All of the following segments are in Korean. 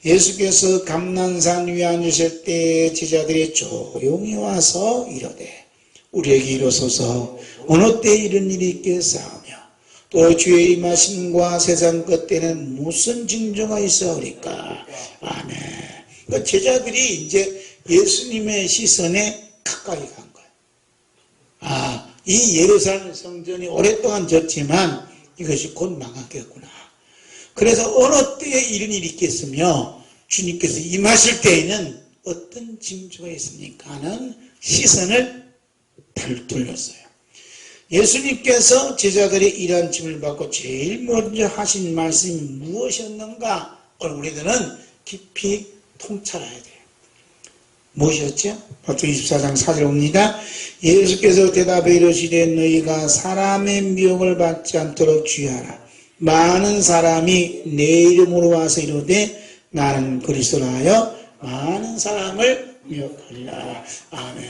예수께서 감난산 위에 앉으실 때 제자들이 조용히 와서 이르되 우리에게 이르소서 어느 때 이런 일이 있겠사오며 또 주의 임하심과 세상 끝때는 무슨 징조가 있어오리까. 아멘. 그 제자들이 이제 예수님의 시선에 가까이 간 거예요. 이 예루살렘 성전이 오랫동안 졌지만 이것이 곧 망하겠구나. 그래서 어느 때에 이런 일이 있겠으며 주님께서 임하실 때에는 어떤 징조가 있습니까 하는 시선을 돌렸어요. 예수님께서 제자들이 이러한 질문을 받고 제일 먼저 하신 말씀이 무엇이었는가? 오늘 우리들은 깊이 통찰해야 돼요. 무엇이었죠? 마태복음 24장 4절 옵니다. 예수께서 대답해 이르시되 너희가 사람의 미혹을 받지 않도록 주의하라. 많은 사람이 내 이름으로 와서 이르되 나는 그리스도라 하여 많은 사람을 미혹하리라. 아멘.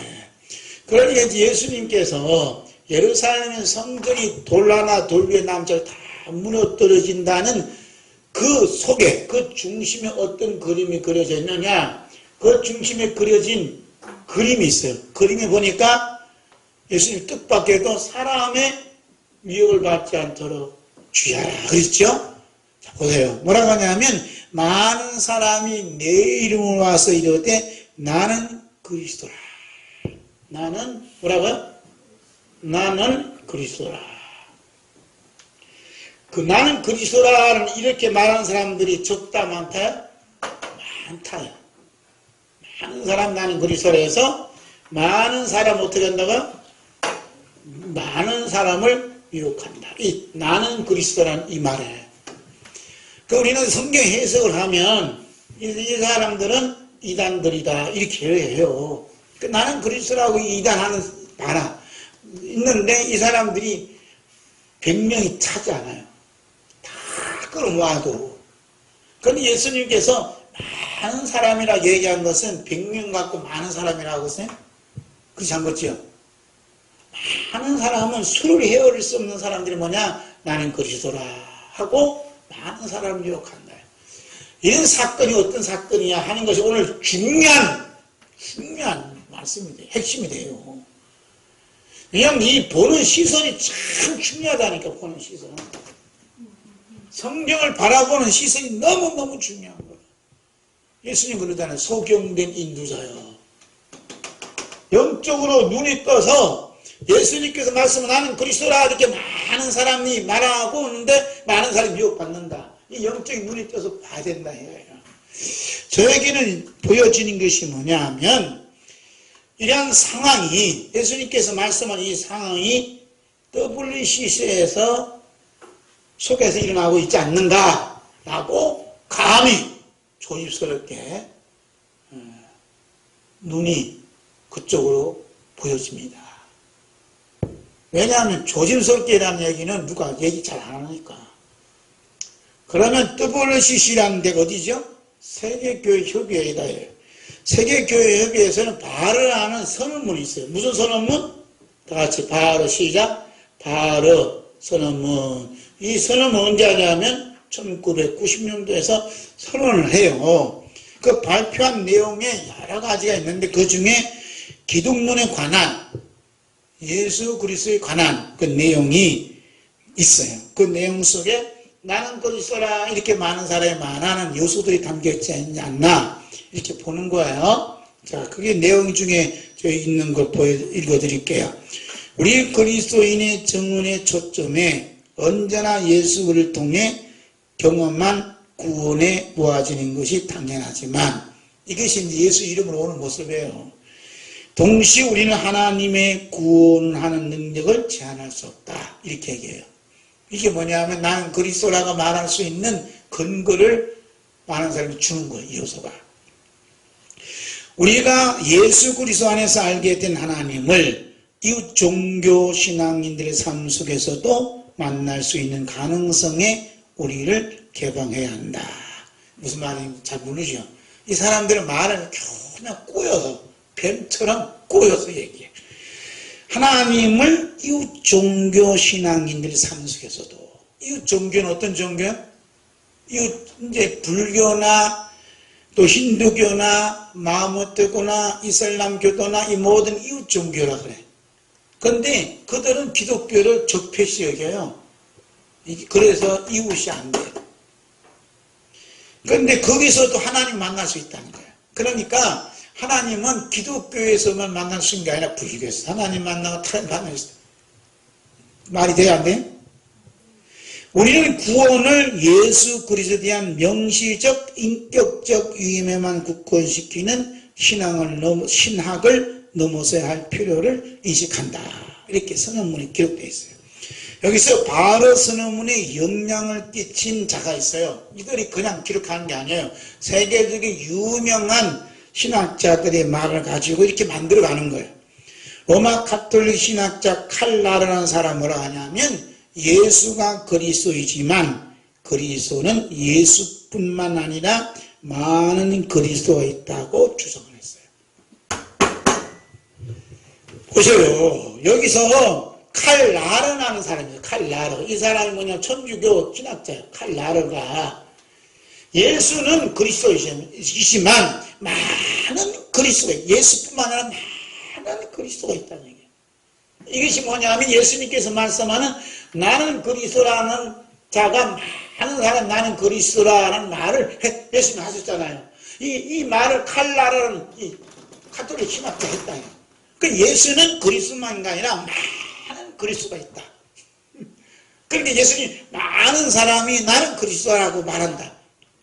그러니까 예수님께서 예루살렘의 성전이 돌 하나 돌 위에 남처럼 다 무너뜨려진다는 그 속에 그 중심에 어떤 그림이 그려져 있느냐, 그 중심에 그려진 그림이 있어요. 그림에 보니까 예수님 뜻밖에도 사람의 미혹을 받지 않도록 주의하라 그랬죠. 자, 보세요. 뭐라고 하냐면 많은 사람이 내 이름으로 와서 이르되 나는 그리스도라. 나는 뭐라고요? 나는 그리스도라. 그 나는 그리스도라는 이렇게 말하는 사람들이 적다 많다요? 많다요. 많은 사람 나는 그리스도라 해서 많은 사람 어떻게 한다고요? 많은 사람을 미혹한다. 이 나는 그리스도라는 이 말에. 그 우리는 성경 해석을 하면 이 사람들은 이단들이다 이렇게 해요. 그 나는 그리스도라고 이단하는 많아. 있는데 이 사람들이 100명이 차지 않아요. 다 끌어모아도. 그런데 예수님께서 많은 사람이라 얘기한 것은 100명 갖고 많은 사람이라고 했어요? 그렇지 않겠죠? 많은 사람은 수를 헤아릴 수 없는 사람들이 뭐냐? 나는 그리스도라 하고 많은 사람을 미혹한다. 이런 사건이 어떤 사건이냐 하는 것이 오늘 중요한 말씀이 돼요. 핵심이 돼요. 그냥 이 보는 시선이 참 중요하다니까. 보는 시선. 성경을 바라보는 시선이 너무너무 중요한 거예요. 예수님 그러잖아요. 소경된 인도자요. 영적으로 눈이 떠서 예수님께서 말씀은 나는 그리스도라 이렇게 많은 사람이 말하고 오는데 많은 사람이 미혹받는다. 이 영적인 눈이 떠서 봐야 된다 해요. 저에게는 보여지는 것이 뭐냐 하면 이러한 상황이 예수님께서 말씀한 이 상황이 WCC에서 속에서 일어나고 있지 않는가 라고 감히 조심스럽게 눈이 그쪽으로 보여집니다. 왜냐하면 조심스럽게라는 얘기는 누가 얘기 잘 안 하니까. 그러면 WCC라는 데가 어디죠? 세계교회협의회다. 세계교회협의회에서는 바로 하는 선언문이 있어요. 무슨 선언문? 다 같이 바로 시작. 바로 선언문. 이 선언문 언제 하냐면 1990년도에서 선언을 해요. 그 발표한 내용에 여러 가지가 있는데 그 중에 기독론에 관한 예수 그리스도에 관한 그 내용이 있어요. 그 내용 속에 나는 그리스도라 이렇게 많은 사람이 말하는 요소들이 담겨있지 않나 이렇게 보는 거예요. 자, 그게 내용 중에 저희 있는 걸 읽어드릴게요. 우리 그리스도인의 정언의 초점에 언제나 예수를 통해 경험한 구원에 모아지는 것이 당연하지만 이것이 이제 예수 이름으로 오는 모습이에요. 동시에 우리는 하나님의 구원하는 능력을 제한할 수 없다. 이렇게 얘기해요. 이게 뭐냐면 나는 그리스도라고 말할 수 있는 근거를 많은 사람이 주는 거예요. 이 요소가. 우리가 예수 그리스도 안에서 알게 된 하나님을 이웃 종교 신앙인들의 삶 속에서도 만날 수 있는 가능성에 우리를 개방해야 한다. 무슨 말인지 잘 모르죠. 이 사람들은 말을 그냥 꼬여서 뱀처럼 꼬여서 얘기해. 하나님을 이웃 종교 신앙인들의 삶 속에서도 이웃 종교는 어떤 종교요? 이웃 이제 불교나 또 힌두교나 마호메트교나 이슬람교도나 이 모든 이웃 종교라 그래. 그런데 그들은 기독교를 적폐시 여겨요. 그래서 이웃이 안 돼. 그런데 거기서도 하나님 만날 수 있다는 거예요. 그러니까 하나님은 기독교에서만 만날 수 있는 게 아니라 불교에서 하나님 만나고 다른 만날 수 있어요. 말이 돼야 안 돼? 우리는 구원을 예수 그리스도에 대한 명시적 인격적 위임에만 국권시키는 신학을 넘어서야 할 필요를 인식한다. 이렇게 선언문에 기록되어 있어요. 여기서 바로 선언문에 영향을 끼친 자가 있어요. 이들이 그냥 기록하는 게 아니에요. 세계적인 유명한 신학자들의 말을 가지고 이렇게 만들어가는 거예요. 로마 가톨릭 신학자 칼라르라는 사람은 뭐라 하냐면 예수가 그리스도이지만 그리스도는 예수뿐만 아니라 많은 그리스도가 있다고 주장을 했어요. 보세요. 여기서 칼라르라는 사람이에요. 칼라르. 이 사람이 뭐냐, 천주교 신학자예요. 칼라르가 예수는 그리스도이지만 많은 그리스도가, 예수뿐만 아니라 많은 그리스도가 있다는 얘기예요. 이것이 뭐냐면 예수님께서 말씀하는 나는 그리스도라는 자가 많은 사람, 나는 그리스도라는 말을 예수님 하셨잖아요. 이 말을 칼라르는 이 가톨릭 신학자 했다. 그 예수는 그리스도만이 아니라 많은 그리스도가 있다. 그러니까 예수님 많은 사람이 나는 그리스도라고 말한다.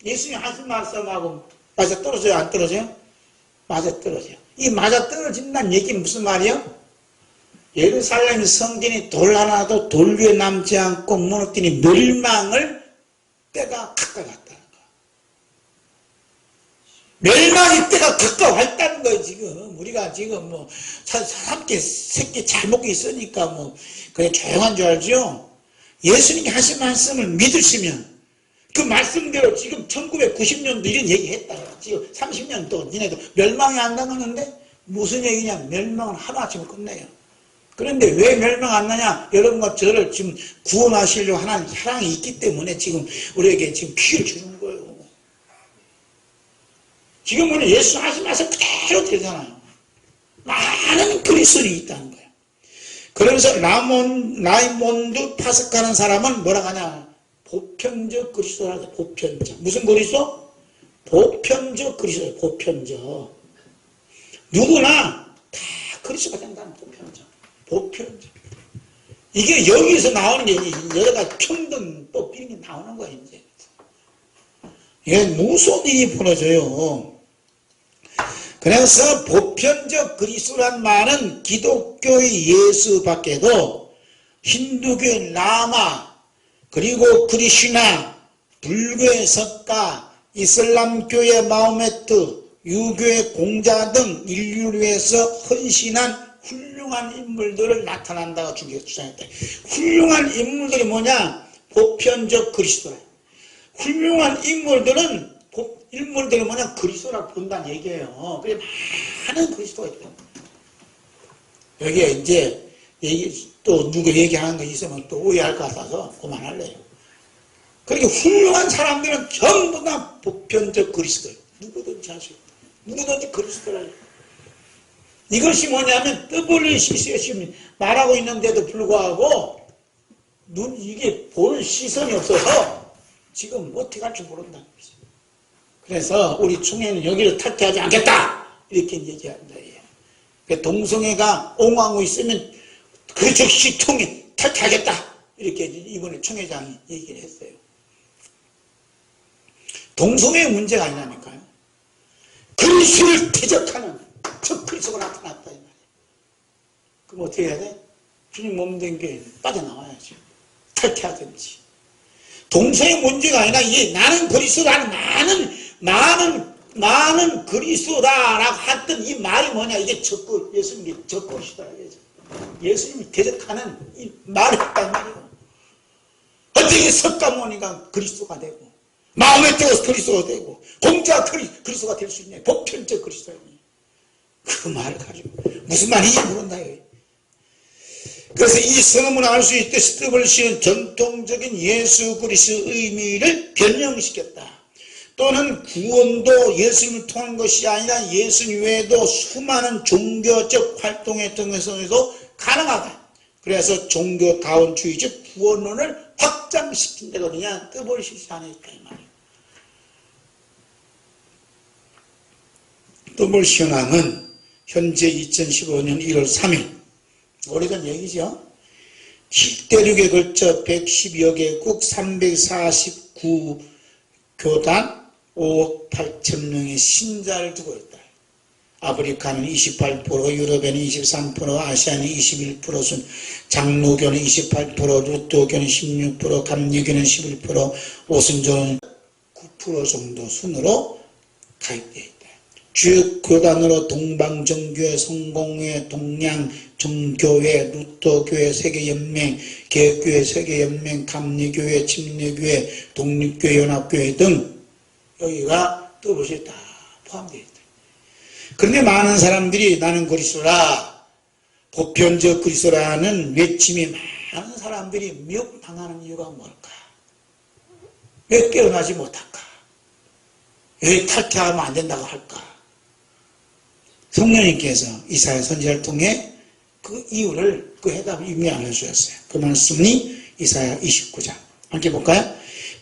예수님 하신 말씀하고 맞아 떨어져요? 안 떨어져요? 맞아 떨어져요. 이 맞아 떨어진다는 얘기는 무슨 말이에요? 예루살렘 성전이 돌 하나도 돌 위에 남지 않고 무너뜨린 멸망을 때가 가까이 왔다는 거야. 멸망의 때가 가까이 왔다는 거예요. 지금 우리가 지금 뭐 함께 새끼 잘 먹고 있으니까 뭐 그냥 조용한 줄 알죠? 예수님이 하신 말씀을 믿으시면 그 말씀대로 지금 1990년도 이런 얘기 했다. 지금 30년도 니네도 멸망이 안 당하는데 무슨 얘기냐? 멸망은 하루아침에 끝내요. 그런데 왜 멸망 안 나냐? 여러분과 저를 지금 구원하시려고 하나님 사랑이 있기 때문에 지금 우리에게 지금 기회를 주는 거예요. 지금은 예수 하신 말씀 그대로 되잖아요. 많은 그리스도인이 있다는 거예요. 그러면서 라이몬드 파스카라는 사람은 뭐라고 하냐? 보편적 그리스도라고 해서 보편적. 무슨 그리스도? 보편적 그리스도. 보편적. 누구나 다 그리스도가 된다는 보편적. 보편적. 이게 여기서 나오는 게 여러 가지 평등법 이런 게 나오는 거야 이제. 이게 무서운 일이 벌어져요. 그래서 보편적 그리스도란 말은 기독교의 예수 밖에도 힌두교의 라마, 그리고 크리슈나, 불교의 석가, 이슬람교의 마호메트, 유교의 공자 등 인류를 위해서 헌신한 훌륭한 인물들을 나타난다고 주장했다. 훌륭한 인물들이 뭐냐? 보편적 그리스도라. 훌륭한 인물들은 뭐냐? 그리스도라고 본다는 얘기예요. 그래 많은 그리스도가 있다. 여기에 이제 또 누구 얘기하는 거 있으면 또 오해할 것 같아서 그만할래요. 그러니까 훌륭한 사람들은 전부 다 보편적 그리스도예요. 누구든지 할 수 있다. 누구든지 그리스도라요. 이것이 뭐냐면 WCC가 말하고 있는데도 불구하고 이게 볼 시선이 없어서 지금 어떻게 할지 모른다는 거죠. 그래서 우리 총회는 여기를 탈퇴하지 않겠다 이렇게 얘기한다. 동성애가 옹호하고 있으면 그 즉시 총회 탈퇴하겠다 이렇게 이번에 총회장이 얘기를 했어요. 동성애 문제가 아니라니까요. 그리스도를 대적하는 저 그리스도가 나타났다 이 말이에요. 그럼 어떻게 해야 돼? 주님 몸된 교회는 빠져나와야지. 탈퇴하든지. 동성애 문제가 아니라 이게 나는 그리스도라는 많은 그리스도다라고 했던 이 말이 뭐냐? 이게 예수님이 적그리스도라. 예수님이 대적하는 이 말을 했단 말이에요. 어떻게 석가모니가 그리스도가 되고 마음에 뜨어서 그리스도가 되고 공자가 그리스도가 될 수 있냐? 보편적 그리스도야. 그 말을 가지고 무슨 말인지 모른다. 그래서 이 선언문을 알 수 있듯이 WC는 전통적인 예수 그리스도의 의미를 변형시켰다. 또는 구원도 예수님을 통한 것이 아니라 예수님 외에도 수많은 종교적 활동에 통해서도 가능하다. 그래서 종교다원주의적 구원론을 확장시킨다. 그냥 떠버리시지 않을까 이 말이에요. 떠볼 신앙은 현재 2015년 1월 3일 오래전 얘기죠. 7대륙에 걸쳐 110여 개국 349교단 5억 8천 명의 신자를 두고 있다. 아프리카는 28%, 유럽에는 23%, 아시아는 21%, 장로교는 28%, 루터교는 16%, 감리교는 11%, 오순절은 9% 정도 순으로 가입되어 있다. 주요 교단으로 동방정교회, 성공회, 동양정교회, 루터교회, 세계연맹, 개혁교회, 세계연맹, 감리교회, 침례교회, 독립교회, 연합교회 등 여기가 뜻이 다 포함되어 있다. 그런데 많은 사람들이 나는 그리스도라, 보편적 그리스도라는 외침이 많은 사람들이 미혹당하는 이유가 뭘까? 왜 깨어나지 못할까? 왜 탈퇴하면 안 된다고 할까? 성령님께서 이사야 선지자를 통해 그 이유를, 그 해답을 이미 알려주셨어요. 그 말씀이 이사야 29장. 함께 볼까요?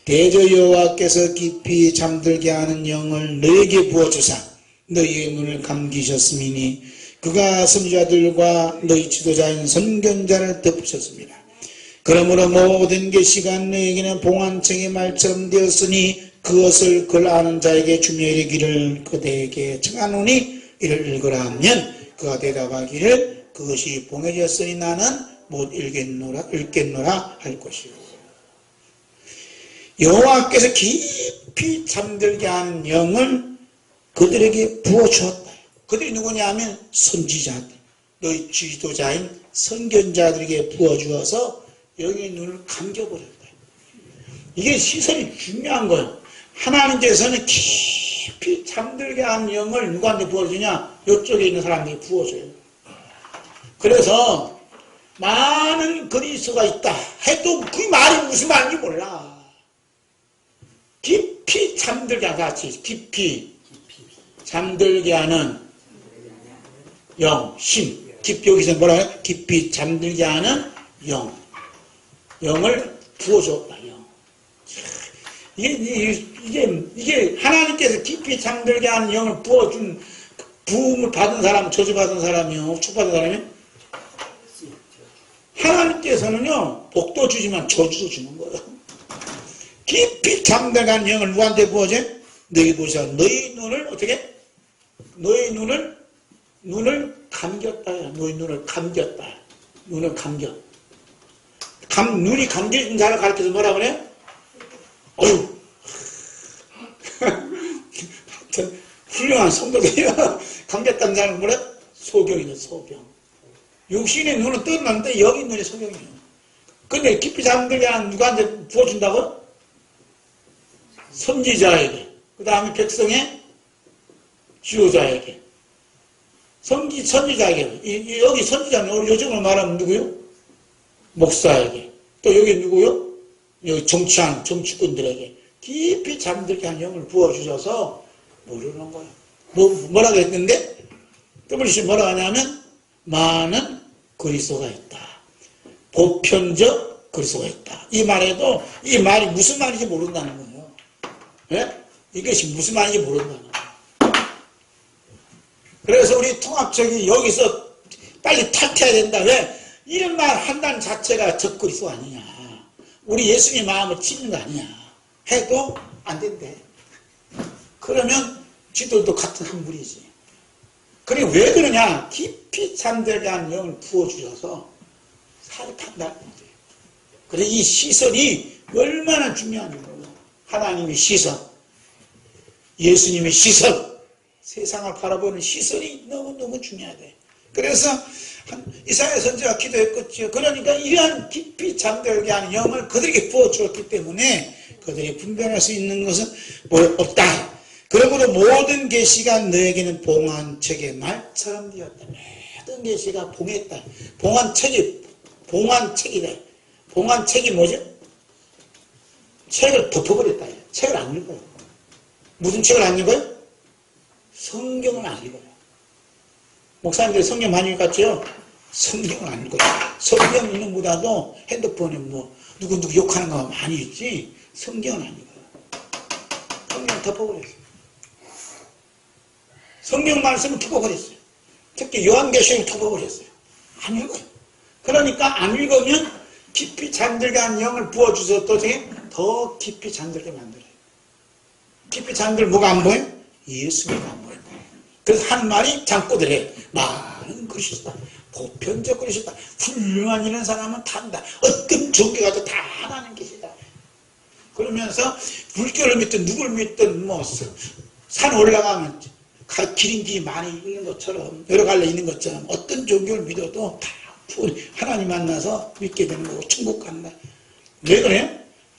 대저 여호와께서 깊이 잠들게 하는 영을 너에게 부어주사 너희의 눈을 감기셨음이니 그가 선지자들과 너희 지도자인 선견자를 덮으셨습니다. 그러므로 모든 계시가 너에게는 봉안책의 말처럼 되었으니 그것을 그걸 아는 자에게 주며 이르기를 그대에게 청하노니 이를 읽으라 하면 그가 대답하기를 그것이 봉해졌으니 나는 못 읽겠노라 할 것이요. 여호와께서 깊이 잠들게 하는 영을 그들에게 부어주었다. 그들이 누구냐 하면 선지자들, 너희 지도자인 선견자들에게 부어주어서 여기의 눈을 감겨버렸다. 이게 시선이 중요한 거예요. 하나님께서는 깊이 잠들게 하는 영을 누구한테 부어주냐? 이쪽에 있는 사람들이 부어줘요. 그래서 많은 그리스도가 있다 해도 그 말이 무슨 말인지 몰라. 깊이 잠들게 하는 같이 깊이 잠들게 하는 영, 심. 깊이 여기서 뭐라 해요? 깊이 잠들게 하는 영. 영을 부어줬다. 영. 이게 하나님께서 깊이 잠들게 하는 영을 부어준 부음을 받은 사람, 저주받은 사람이요, 축받은 사람이요. 하나님께서는요 복도 주지만 저주도 주는 거예요. 깊이 잠들게 하는 영을 누구한테 부어줘? 너희 보셔. 너희 눈을 어떻게? 너희 눈을 감겼다. 너희 눈을 감겼다. 눈을 감겨. 눈이 감겨진 자를 가르쳐서 뭐라 그래? 어휴. 훌륭한 성도들이야. 감겼다는 자는 뭐래? 소경이죠, 소경. 육신의 눈은 떴는데 여기 눈이 소경이에요. 근데 깊이 잠들게 하는 누구한테 부어준다고? 선지자에게. 그 다음에 백성의 지도자에게. 선지자에게. 여기 선지자는 요즘으로 말하면 누구요? 목사에게. 또 여기 누구요? 여기 정치꾼들에게. 깊이 잠들게 한 영을 부어주셔서 모르는 거예요. 뭐라고 했는데? WC 뭐라고 하냐면 많은 그리스도가 있다. 보편적 그리스도가 있다. 이 말에도 이 말이 무슨 말인지 모른다는 거예요. 네? 이것이 무슨 말인지 모른다는 거예요. 그래서 우리 통합적이 여기서 빨리 탈퇴해야 된다. 왜? 이런 말 한다는 자체가 적그리스도 아니냐. 우리 예수님 마음을 찢는 거 아니냐. 해도 안 된대. 그러면 지들도 같은 한 무리지. 그래 왜 그러냐? 깊이 잠들게 하는 영을 부어주셔서 살을 판다는 거지. 그래 이 시선이 얼마나 중요한 거예요. 하나님의 시선, 예수님의 시선, 세상을 바라보는 시선이 너무너무 중요하대. 그래서 이사야 선지자가 기도했겠죠. 그러니까 이러한 깊이 잠들게 하는 영을 그들에게 부어주었기 때문에 그들이 분별할 수 있는 것은 없다. 그러므로 모든 계시가 너에게는 봉안책의 말처럼 되었다. 모든 계시가 봉했다. 봉안책이다. 봉안책이 뭐죠? 책을 덮어버렸다. 책을 안 읽어요. 무슨 책을 안 읽어요? 성경을 안 읽어요. 목사님들 성경 많이 읽었죠? 성경을 안 읽어요. 성경 읽는 보다도 핸드폰에 뭐 누구 욕하는 거 많이 있지 성경은 안 읽어요. 성경 덮어버렸어요. 성경 말씀을 덮어버렸어요. 특히 요한계시록을 덮어버렸어요. 안 읽어요. 그러니까 안 읽으면 깊이 잠들게 한 영을 부어주셔서 더 깊이 잠들게 만들어요. 깊이 잠들 뭐가 안 보여요? 예수가 안 보여요. 그래서 하는 말이 잠꼬들해. 많은 그리스도다. 보편적 그리스도다. 훌륭한 이런 사람은 탄다. 어떤 종교가도 다 하나님 계시다. 그러면서 불교를 믿든 누굴 믿든 뭐 산 올라가면 기린들이 많이 있는 것처럼 여러 갈래 있는 것처럼 어떤 종교를 믿어도 다 하나님 만나서 믿게 되는 거고 천국 간다. 왜 그래요?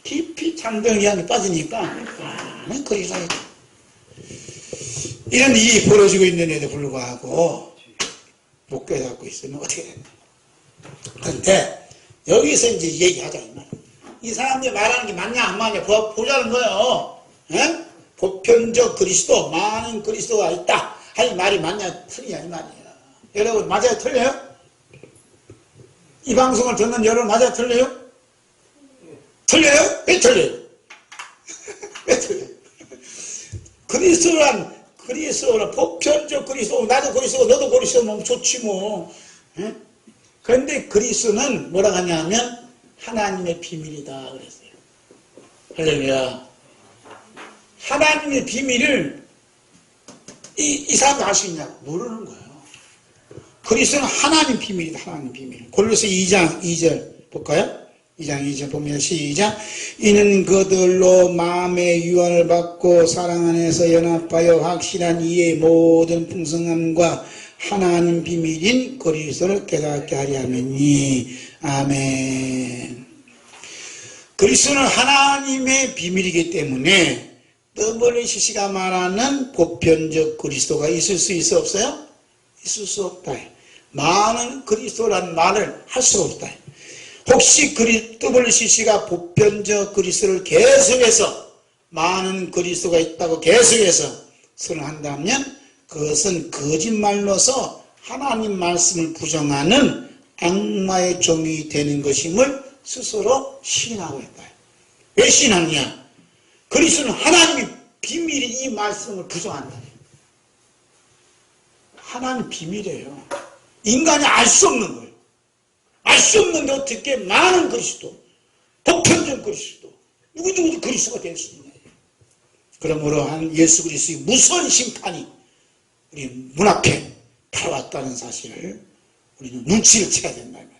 깊이 잠든 양에 빠지니까 많은 그리스도이다. 이런 일이 벌어지고 있는데도 불구하고 목표 잡고 있으면 어떻게 된다. 그런데 여기서 이제 얘기하자 이 말. 이 사람들이 말하는 게 맞냐 안 맞냐 보자는 거예요. 에? 보편적 그리스도 많은 그리스도가 있다. 할 말이 맞냐 틀리냐 이 말이에요. 여러분 맞아요 틀려요? 이 방송을 듣는 여러분 맞아요 틀려요? 틀려요? 왜 틀려요? 왜 틀려요? 그리스도란 보편적 그리스도 나도 그리스도 너도 그리스도면 좋지 뭐. 그런데 그리스도는 뭐라고 하냐면 하나님의 비밀이다 그랬어요. 할렐루야. 하나님의 비밀을 이 사람도 알 수 있냐고 모르는 거예요. 그리스도는 하나님 비밀이다. 하나님 비밀. 골로새 2장 2절 볼까요? 2장 2절 보면 시작. 이는 그들로 마음의 유언을 받고 사랑 안에서 연합하여 확실한 이의 모든 풍성함과 하나님 비밀인 그리스도를 깨닫게 하려 함이니. 아멘. 그리스도는 하나님의 비밀이기 때문에 WCC가 말하는 보편적 그리스도가 있을 수 있어 없어요? 있을 수 없다. 많은 그리스도라는 말을 할 수 없다. 혹시 WCC가 보편적 그리스도를 계속해서 많은 그리스도가 있다고 계속해서 선언한다면 그것은 거짓말로서 하나님 말씀을 부정하는 악마의 종이 되는 것임을 스스로 시인하고 있다. 왜 시인하느냐? 그리스도는 하나님의 비밀인 이 말씀을 부정한다. 하나님 비밀이에요. 인간이 알 수 없는 거예요. 알 수 없는데 어떻게 많은 그리스도, 보편적 그리스도, 누구누구도 그리스도가 될 수 있냐. 그러므로 한 예수 그리스도의 무서운 심판이 우리 문 앞에 다가왔다는 사실을 우리는 눈치를 채야 된다는 말입니다.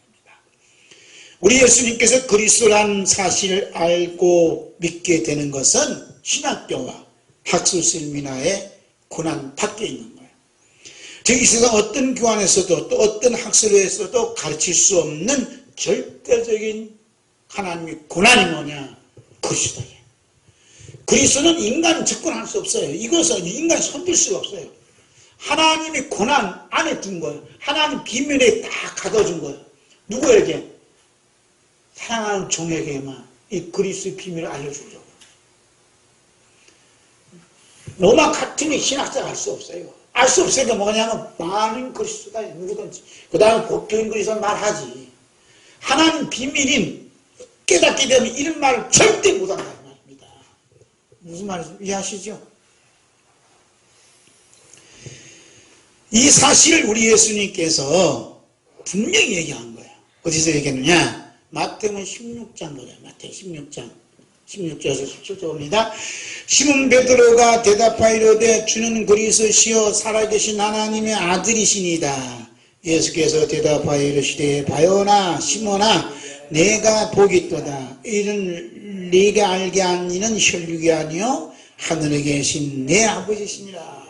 우리 예수님께서 그리스도라는 사실을 알고 믿게 되는 것은 신학교와 학술세미나의 고난 밖에 있는 거예요. 즉 이 세상 어떤 교환에서도 또 어떤 학술에서도 가르칠 수 없는 절대적인 하나님의 고난이 뭐냐? 그리스도예요. 그리스도는 인간이 접근할 수 없어요. 이것은 인간이 손댈 수가 없어요. 하나님의 고난 안에 둔 거예요. 하나님 비밀에 다 가둬준 거예요. 누구에게? 사랑하는 종에게만 이 그리스도의 비밀을 알려주려고. 로마 카톨릭 신학자가 알 수 없어요. 알 수 없으니까 뭐냐면 많은 그리스도가 누구든지 그 다음에 보편 그리스도 말하지. 하나님 비밀인 깨닫게 되면 이런 말을 절대 못한다는 말입니다. 무슨 말인지 이해하시죠? 이 사실을 우리 예수님께서 분명히 얘기한 거예요. 어디서 얘기했느냐? 마태복음 16장 보자. 마태복음 16장 16절에서 17절입니다. 시몬 베드로가 대답하여 이르되 주는 그리스도시요 살아계신 하나님의 아들이시니다. 예수께서 대답하여 이르시되 바요나 시몬아 내가 보겠도다. 이는 네가 알게 한 이는 혈육이 아니요 하늘에 계신 내 아버지시니라.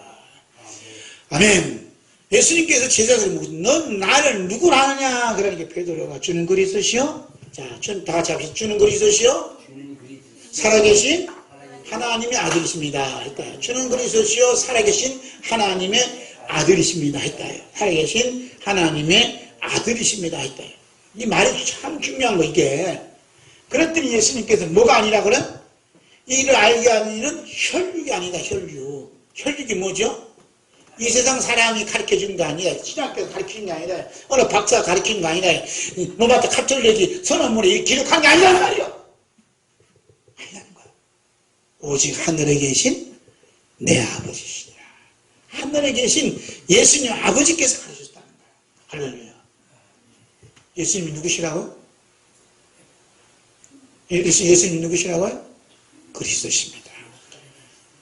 아멘. 예수님께서 제자들이 묻고 넌 나를 누구를 아느냐? 그러니까 베드로가 주는 그리스도시요? 자, 다 같이 합시다. 주는 그리스도시요? 살아계신 하나님의 아들이십니다. 했다. 주는 그리스도시요? 살아계신 하나님의 아들이십니다. 했다. 살아계신 하나님의 아들이십니다. 했다. 이 말이 참 중요한 거 이게. 그랬더니 예수님께서 뭐가 아니라 그래? 이를 알게 하는 일은 혈육이 아니다. 혈육. 혈육이 뭐죠? 이 세상 사람이 가르쳐준 거 아니야. 신학교에서 가르치는 게 아니라 어느 박사가 가르치는 거 아니라 노마트 카톨릭이 선언문에 기록한 게 아니란 말이야. 아니라는 거야. 오직 하늘에 계신 내 아버지시니라. 하늘에 계신 예수님 아버지께서 가르쳤다는 거야. 할렐루야. 예수님이 누구시라고요? 예수님이 누구시라고요? 그리스도십니다.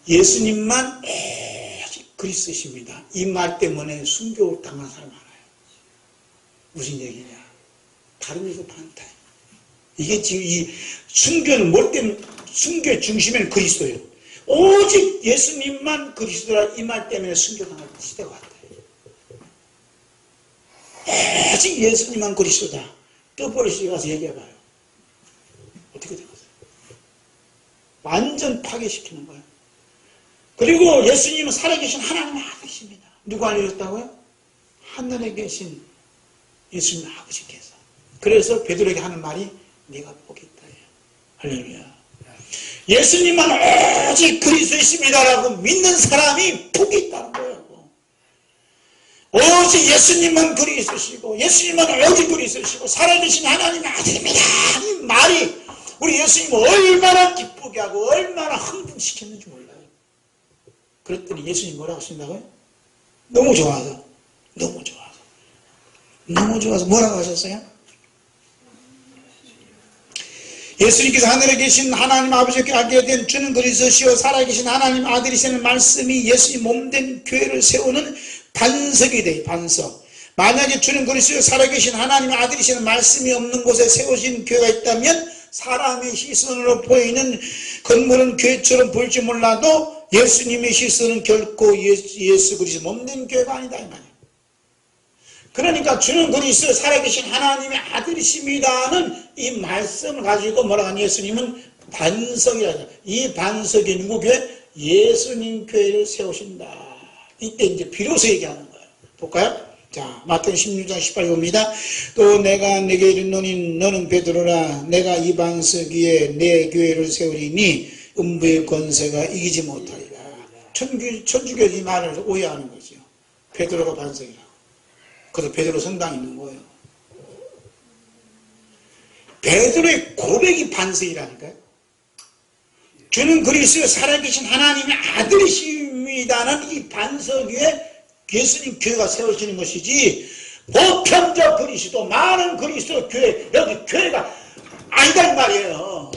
예수님만 오직 그리스도십니다. 이 말 때문에 순교를 당한 사람 많아요. 무슨 얘기냐? 다른 데서 많다. 이게 지금 이 순교는 뭘 때문에, 순교의 중심에는 그리스도예요. 오직 예수님만 그리스도라 이 말 때문에 순교당할 시대가 왔다. 오직 예수님만 그리스도다. 떠버리시게 가서 얘기해봐요. 어떻게 되겠어요? 완전 파괴시키는 거예요. 그리고 예수님은 살아계신 하나님의 아들이십니다. 누가 알려줬다고요? 하늘에 계신 예수님 아버지께서. 그래서 베드로에게 하는 말이 네가 복이 있다. 할렐루야. 예수님만 오직 그리스도이십니다라고 믿는 사람이 복이 있다는 거예요. 오직 예수님만 그리스도시고 예수님만 오직 그리스도시고 살아계신 하나님의 아들입니다. 이 말이 우리 예수님을 얼마나 기쁘게 하고 얼마나 흥분시켰는지 몰라요. 그랬더니 예수님 뭐라고 하신다고요? 너무 좋아서 뭐라고 하셨어요? 예수님께서 하늘에 계신 하나님 아버지께 알게 된 주는 그리스도시요 살아계신 하나님 아들이시는 말씀이 예수님 몸된 교회를 세우는 반석이 돼요. 반석. 만약에 주는 그리스도시요 살아계신 하나님 아들이시는 말씀이 없는 곳에 세우신 교회가 있다면 사람의 시선으로 보이는 건물은 교회처럼 보일지 몰라도 예수님의 시선은 결코 예수 그리스도 몸된 교회가 아니다 이 말이에요. 그러니까 주는 그리스도 살아계신 하나님의 아들이십니다는 이 말씀을 가지고 뭐라고 하냐. 예수님은 반석이라죠. 이 반석이 누구 교회? 예수님 교회를 세우신다. 이때 이제 비로소 얘기하는 거예요. 볼까요? 자, 마태복음 16장 18절 봅니다. 또 내가 내게 이르노니 너는 베드로라. 내가 이 반석 위에 내 교회를 세우리니 음부의 권세가 이기지 못하리라. 천주교 이 말을 오해하는 거죠. 베드로가 반석이라고. 그래서 베드로 성당이 있는 거예요. 베드로의 고백이 반석이라니까요. 주는 그리스도 살아계신 하나님의 아들이십니다는 이 반석 위에 예수님 교회가 세워지는 것이지 보편적 그리스도 많은 그리스도 교회 여기 교회가 아니다 이 말이에요.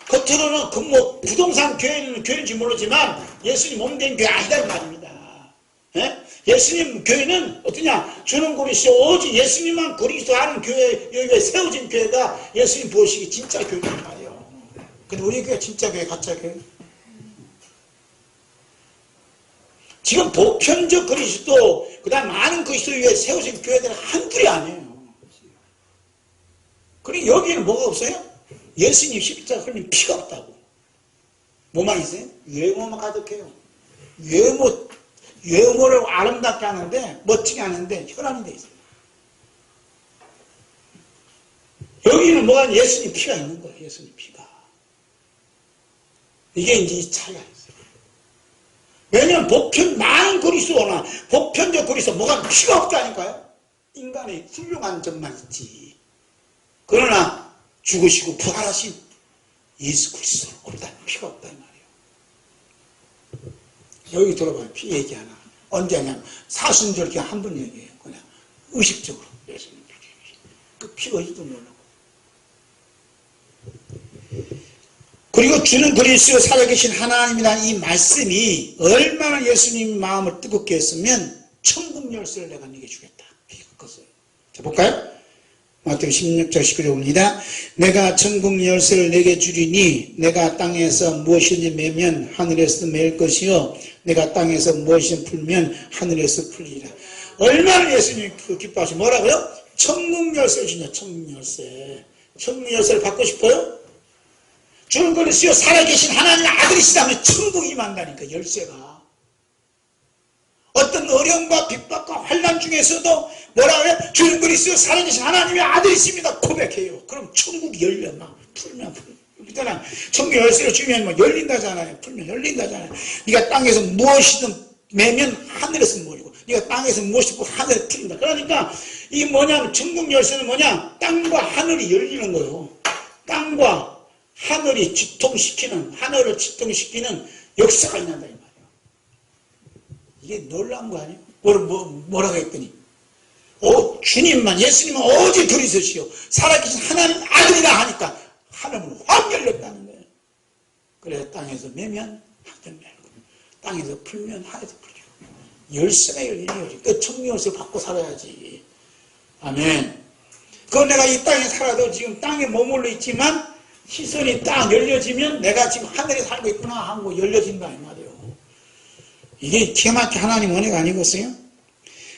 겉으로는 그 뭐 부동산 교회인지 모르지만 예수님 몸된 교회 아니다 이 말입니다. 예? 예수님 교회는 어떠냐? 주는 그리스도 오직 예수님만 그리스도 하는 교회 여기에 세워진 교회가 예수님 보시기 진짜 교회란 말이에요. 근데 우리 교회 진짜 교회 가짜 교회? 지금 보편적 그리스도 그 다음 많은 그리스도 위에 세워진 교회들은 한둘이 아니에요. 그리고 여기는 뭐가 없어요? 예수님 십자가 흘린 피가 없다고. 뭐만 있어요? 외모만 가득해요. 외모를 아름답게 하는데 멋지게 하는데 혈안이 돼 있어요. 여기는 뭐가 예수님 피가 있는 거예요. 예수님 피가. 이게 이제 이 차이가 있어요. 왜냐하면 많은 그리스도나 보편적 그리스도 뭐가 피가 없다니까요. 인간의 훌륭한 점만 있지. 그러나 죽으시고 부활하신 예수 그리스도는 없다. 피가 없다 이 말이에요. 여기 들어봐요. 피 얘기 하나. 언제 하냐면 사순절 그냥 한 번 얘기해요. 그냥 의식적으로 예수님 피. 그 피가 어디도 모르고. 그리고 주는 그리스도 살아계신 하나님이라는 이 말씀이 얼마나 예수님 마음을 뜨겁게 했으면 천국 열쇠를 내가 네게 주겠다. 그것을. 자 볼까요? 마태복음 16장 19절 봅니다. 내가 천국 열쇠를 내게 주리니 내가 땅에서 무엇이든지 매면 하늘에서 매일 것이요 내가 땅에서 무엇이든지 풀면 하늘에서 풀리라. 얼마나 예수님이 기뻐하시고 뭐라고요? 천국 열쇠를 주냐. 천국 열쇠. 천국 열쇠를 받고 싶어요? 주는 그리스도 살아계신 하나님의 아들이시다면 천국이 임한다니까. 열쇠가 어떤 어려움과 핍박과 환난 중에서도 뭐라고 해요? 주는 그리스도 살아계신 하나님의 아들이십니다 고백해요. 그럼 천국이 열려 막 풀면 있잖아. 천국 열쇠를 주면 뭐 열린다잖아요. 풀면 열린다잖아요. 네가 땅에서 무엇이든 매면 하늘에서 물이고, 네가 땅에서 무엇이든 하늘에 풀린다. 그러니까 이 뭐냐면 천국 열쇠는 뭐냐? 땅과 하늘이 열리는 거예요. 땅과 하늘이 지통시키는, 하늘을 지통시키는 역사가 있는다 이 말이에요. 이게 놀라운 거 아니에요? 뭐라고 했더니 주님만, 예수님은 오직 그리스도시요 살아계신 하나님 아들이라 하니까 하늘은 확 열렸다는 거예요. 그래서 땅에서 매면 하늘 열고, 땅에서 풀면 하늘에서 풀리고, 열쇠가 열리는 거지. 그 천국 열쇠를 받고 살아야지. 아멘. 그건 내가 이 땅에 살아도 지금 땅에 머물러 있지만 시선이 딱 열려지면 내가 지금 하늘에 살고 있구나 하고 열려진다 이 말이에요. 이게 기가 막힌 하나님 은혜가 아니겠어요?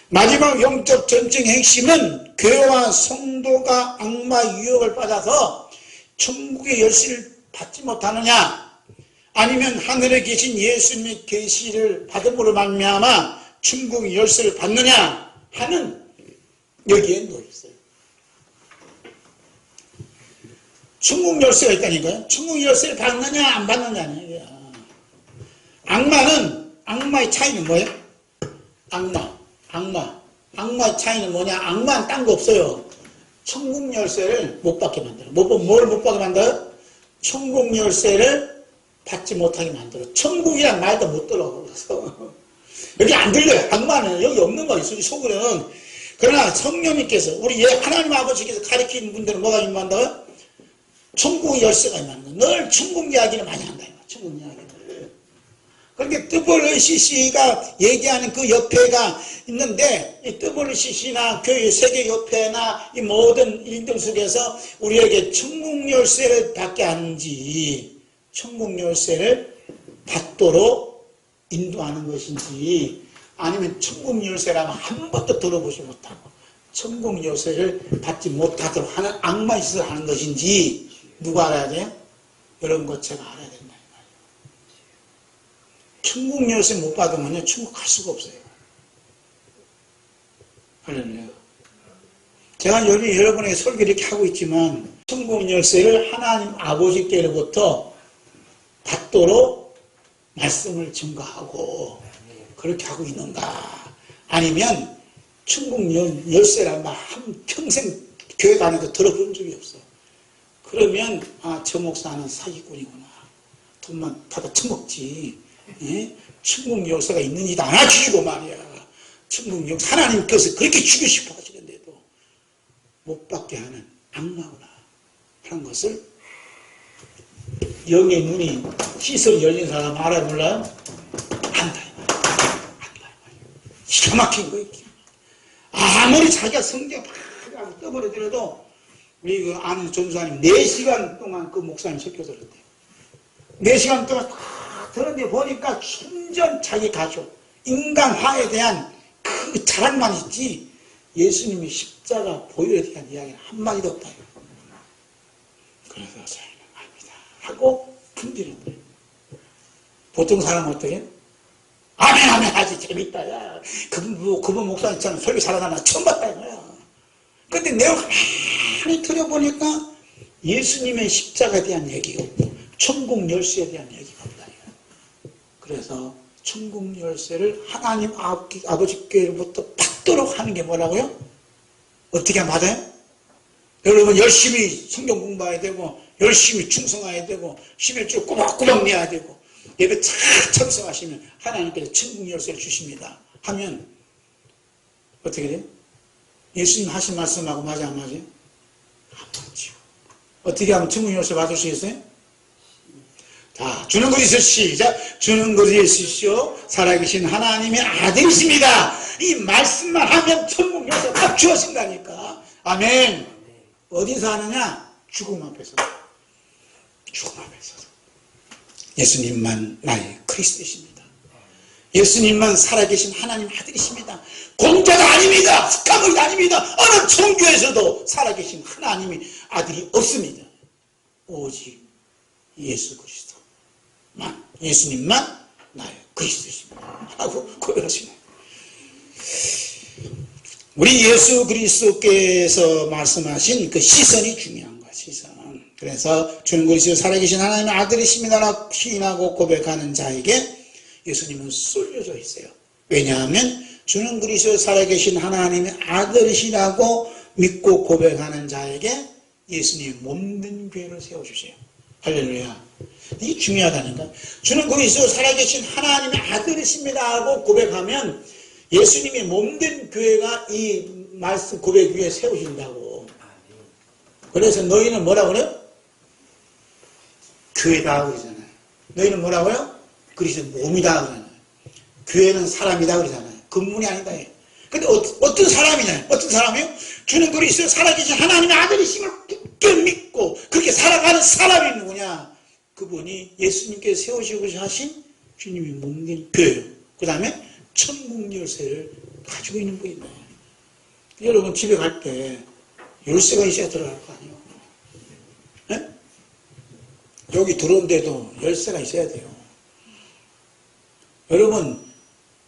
마지막 영적 전쟁의 핵심은 교회와 성도가 악마 유혹을 받아서 천국의 열쇠를 받지 못하느냐, 아니면 하늘에 계신 예수님의 계시를 받음으로 말미암아 천국의 열쇠를 받느냐 하는, 여기에 놓였어요. 천국 열쇠가 있다니까요. 천국 열쇠를 받느냐 안 받느냐는, 악마의 차이는 뭐예요? 악마의 차이는 뭐냐? 악마는 딴 거 없어요. 천국 열쇠를 못 받게 만들어. 뭘 못 받게 만들어요? 천국 열쇠를 받지 못하게 만들어. 천국이란 말도 못 들어서 여기 안 들려요. 악마는 여기 없는 거예요. 속으로는. 그러나 성령님께서, 우리 하나님 아버지께서 가르치는 분들은 뭐가 임한다고요? 천국의 열쇠가 임하는 거예요. 늘 천국 이야기를 많이 한다. 천국 이야기를. 그렇게 WCC가 얘기하는 그 협회가 있는데, 이 WCC나 교회 세계협회나 이 모든 일들 속에서 우리에게 천국 열쇠를 받게 하는지, 천국 열쇠를 받도록 인도하는 것인지, 아니면 천국 열쇠라면 한 번도 들어보지 못하고 천국 열쇠를 받지 못하도록 하는 악마의 짓을 하는 것인지 누가 알아야 돼요? 이런 것 제가 알아야 된다. 천국 열쇠 못 받으면요, 천국 갈 수가 없어요. 할렐루야. 제가 여러분에게 설교 이렇게 하고 있지만, 천국 열쇠를 하나님 아버지께로부터 받도록 말씀을 증거하고, 그렇게 하고 있는가? 아니면, 천국 열쇠란 말 한 평생 교회 다녀도 들어본 적이 없어. 그러면, 저 목사는 사기꾼이구나. 돈만 받아 처먹지. 예? 천국 열쇠가 있는지도 알아주시고 말이야. 천국 열쇠, 하나님께서 그렇게 주고 싶어 하시는데도 못 받게 하는 악마구나 하는 것을, 영의 눈이, 시선이 열린 사람 알아요, 몰라요? 안다 이 말이야. 안다 이 말이야. 기가 막힌 거예요. 아무리 자기가 성경 막 떠버려더라도, 우리 그 아는 전수사님 4시간 동안 그 목사님 설교 들었대요. 4시간 동안 그런데 보니까 완전 자기 가족, 인간화에 대한 그 자랑만 있지, 예수님이 십자가 보혈에 대한 이야기는 한마디도 없다. 그래서 저희는 압니다 하고 품지는 거예요. 보통 사람은 어떻게? 아멘 하지. 재밌다. 야, 그분 목사님처럼 설교 잘하나 처음 봤다 이거야. 근데 내가 가만히 들어보니까 예수님의 십자가에 대한 얘기가 없고 천국 열쇠에 대한 얘기가 없다. 그래서 천국 열쇠를 하나님 아버지께로부터 받도록 하는 게 뭐라고요? 어떻게 하면 받아요? 여러분 열심히 성경 공부해야 되고, 열심히 충성해야 되고, 11조 꼬박꼬박 내야 되고, 예배 잘 참석하시면 하나님께서 천국 열쇠를 주십니다 하면 어떻게 돼요? 예수님 하신 말씀하고 맞아 안 맞아요? 안 맞죠. 어떻게 하면 천국 열쇠 받을 수 있어요? 자, 주는 것 있으시오. 시작. 주는 것 있으시오. 살아계신 하나님의 아들이십니다. 이 말씀만 하면 천국 열쇠 딱 주어진다니까. 아멘. 어디서 하느냐? 죽음 앞에서. 죽음 앞에서. 예수님만 나의 그리스도십니다. 예수님만 살아계신 하나님 아들이십니다. 공자가 아닙니다. 스카물이 아닙니다. 어느 종교에서도 살아계신 하나님의 아들이 없습니다. 오직 예수 그리스도만, 예수님만 나의 그리스도십니다 하고 고백하시네요. 우리 예수 그리스도께서 말씀하신 그 시선이 중요한 거야. 시선. 그래서 주는 그리스도 살아계신 하나님의 아들이십니다라고 시인하고 고백하는 자에게 예수님은 쏠려져 있어요. 왜냐하면 주는 그리스도 살아계신 하나님의 아들이시라고 믿고 고백하는 자에게 예수님이 몸된 교회를 세워주세요. 할렐루야. 이게 중요하다니까. 주는 그리스도 살아계신 하나님의 아들이십니다 하고 고백하면 예수님이 몸된 교회가 이 말씀 고백 위에 세우신다고. 그래서 너희는 뭐라고 그래요? 교회다 그러잖아요. 너희는 뭐라고요? 그리스도 몸이다 그러잖아요. 교회는 사람이다 그러잖아요. 근문이 아니다. 근데 어떤 사람이냐? 어떤 사람이요? 주는 그리스도 살아계신 하나님의 아들이심을 굳게 믿고 그렇게 살아가는 사람이 누구냐? 그분이 예수님께서 세우시고 하신 주님이 몸된 교회예요. 그 다음에 천국 열쇠를 가지고 있는 분이에요. 여러분 집에 갈 때 열쇠가 있어야 들어갈 거 아니에요. 네? 여기 들어온데도 열쇠가 있어야 돼요. 여러분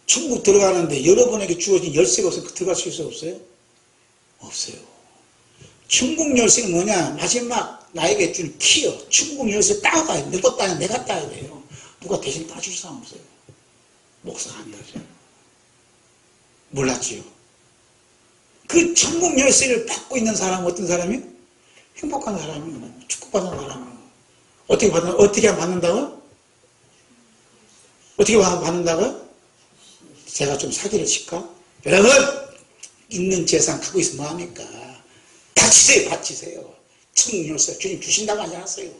천국 들어가는데 여러분에게 주어진 열쇠가 없으면 들어갈 수 있어요? 없어요? 없어요. 천국 열쇠는 뭐냐? 마지막 나에게 준 키요. 천국 열쇠 따가야 돼. 내가 따야 내가 따야 돼요. 누가 대신 따줄 사람 없어요. 목사가 안 따져요. 몰랐지요. 그 천국 열쇠를 받고 있는 사람은 어떤 사람이요? 행복한 사람이요. 축복받는 사람이요. 어떻게 받는다고요? 어떻게 받는다고요? 제가 좀 사기를 칠까? 여러분 있는 재산 갖고 있으면 뭐합니까? 바치세요. 바치세요. 천국 열쇠 주님 주신다고 하지 않았어요?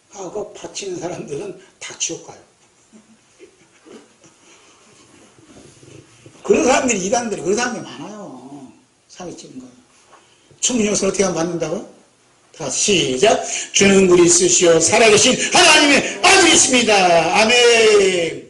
하고 바치는 사람들은 다 지옥 가요. 그런 사람들이 이단들이 그런 사람들이 많아요. 사기치는 거예요. 천국 열쇠 어떻게 하면 받는다고요? 다 시작. 주는 그리스도시요 살아계신 하나님의 아들이십니다. 아멘.